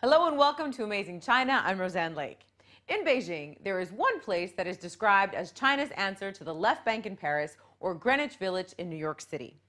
Hello and welcome to Amazing China. I'm Roseanne Lake. In Beijing, there is one place that is described as China's answer to the Left Bank in Paris or Greenwich Village in New York City.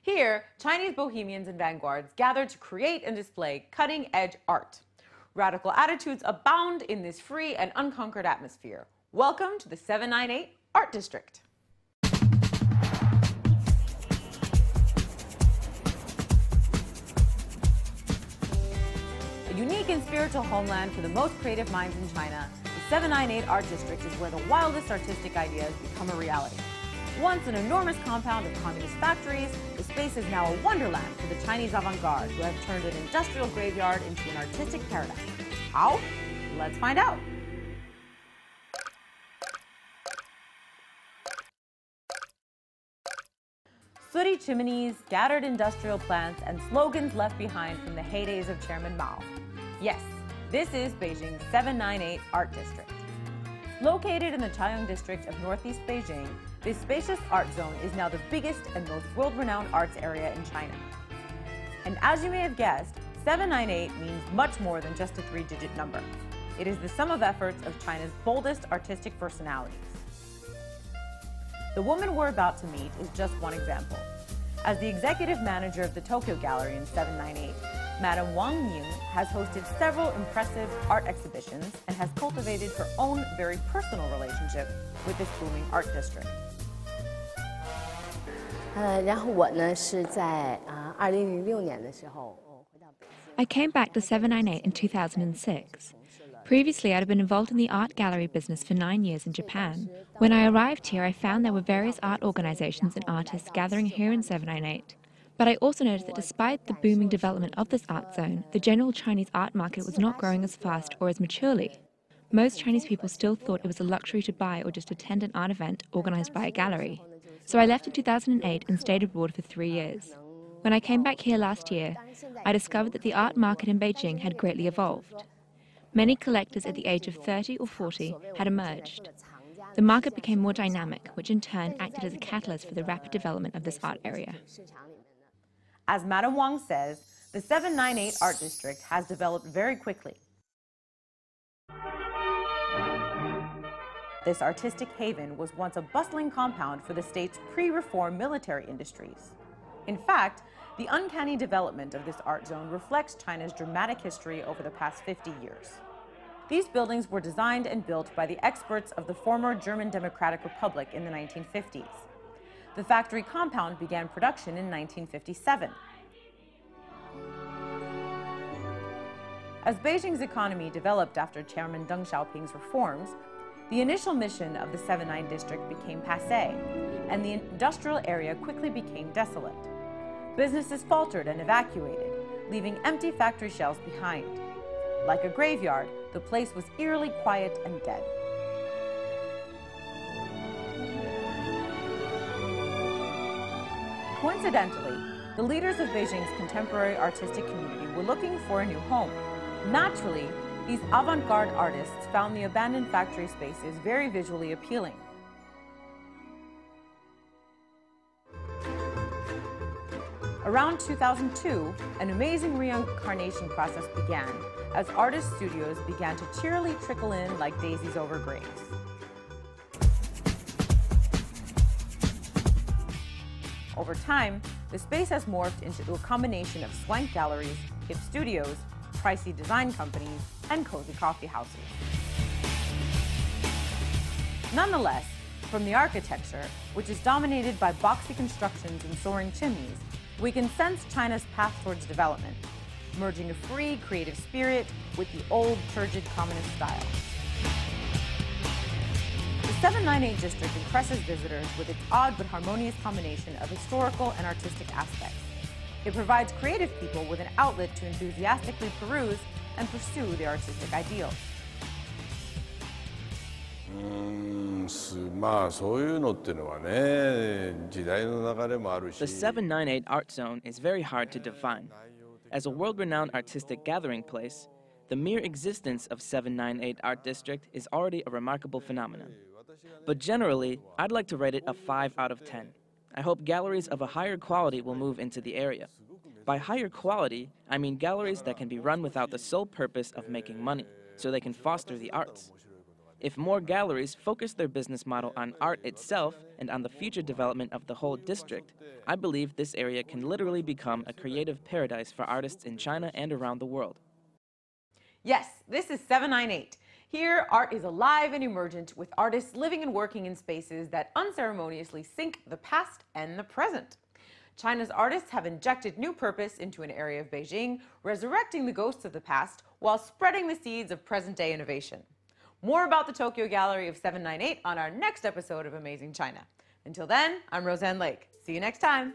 Here, Chinese bohemians and vanguards gather to create and display cutting-edge art. Radical attitudes abound in this free and unconquered atmosphere. Welcome to the 798 Art District. A unique and spiritual homeland for the most creative minds in China, the 798 Art District is where the wildest artistic ideas become a reality. Once an enormous compound of communist factories, the space is now a wonderland for the Chinese avant-garde who have turned an industrial graveyard into an artistic paradise. How? Let's find out. Sooty chimneys, scattered industrial plants, and slogans left behind from the heydays of Chairman Mao. Yes, this is Beijing's 798 Art District. Located in the Chaoyang district of northeast Beijing, this spacious art zone is now the biggest and most world-renowned arts area in China. And as you may have guessed, 798 means much more than just a three-digit number. It is the sum of efforts of China's boldest artistic personalities. The woman we're about to meet is just one example. As the executive manager of the Tokyo Gallery in 798, Madame Wang Ying has hosted several impressive art exhibitions and has cultivated her own very personal relationship with this booming art district. 然后我呢是在2006年的时候回到北京。 I came back to 798 in 2006. Previously, I'd been involved in the art gallery business for 9 years in Japan. When I arrived here, I found there were various art organizations and artists gathering here in 798. But I also noticed that despite the booming development of this art zone, the general Chinese art market was not growing as fast or as maturely. Most Chinese people still thought it was a luxury to buy or just attend an art event organized by a gallery. So I left in 2008 and stayed abroad for 3 years. When I came back here last year, I discovered that the art market in Beijing had greatly evolved. Many collectors at the age of 30 or 40 had emerged. The market became more dynamic, which in turn acted as a catalyst for the rapid development of this art area. As Madame Wang says, the 798 Art District has developed very quickly. This artistic haven was once a bustling compound for the state's pre-reform military industries. In fact, the uncanny development of this art zone reflects China's dramatic history over the past 50 years. These buildings were designed and built by the experts of the former German Democratic Republic in the 1950s. The factory compound began production in 1957. As Beijing's economy developed after Chairman Deng Xiaoping's reforms, the initial mission of the 798 district became passé, and the industrial area quickly became desolate. Businesses faltered and evacuated, leaving empty factory shells behind. Like a graveyard, the place was eerily quiet and dead. Coincidentally, the leaders of Beijing's contemporary artistic community were looking for a new home. Naturally, these avant-garde artists found the abandoned factory spaces very visually appealing. Around 2002, an amazing reincarnation process began as artist studios began to cheerily trickle in like daisies over graves. Over time, the space has morphed into a combination of swank galleries, hip studios, pricey design companies, and cozy coffee houses. Nonetheless, from the architecture, which is dominated by boxy constructions and soaring chimneys, we can sense China's path towards development, merging a free, creative spirit with the old, turgid communist style. The 798 district impresses visitors with its odd but harmonious combination of historical and artistic aspects. It provides creative people with an outlet to enthusiastically peruse and pursue their artistic ideals. The 798 Art Zone is very hard to define. As a world-renowned artistic gathering place, the mere existence of 798 Art District is already a remarkable phenomenon. But generally, I'd like to rate it a 5 out of 10. I hope galleries of a higher quality will move into the area. By higher quality, I mean galleries that can be run without the sole purpose of making money, so they can foster the arts. If more galleries focus their business model on art itself and on the future development of the whole district, I believe this area can literally become a creative paradise for artists in China and around the world. Yes, this is 798. Here, art is alive and emergent, with artists living and working in spaces that unceremoniously sync the past and the present. China's artists have injected new purpose into an area of Beijing, resurrecting the ghosts of the past while spreading the seeds of present-day innovation. More about the Tokyo Gallery of 798 on our next episode of Amazing China. Until then, I'm Roseanne Lake. See you next time.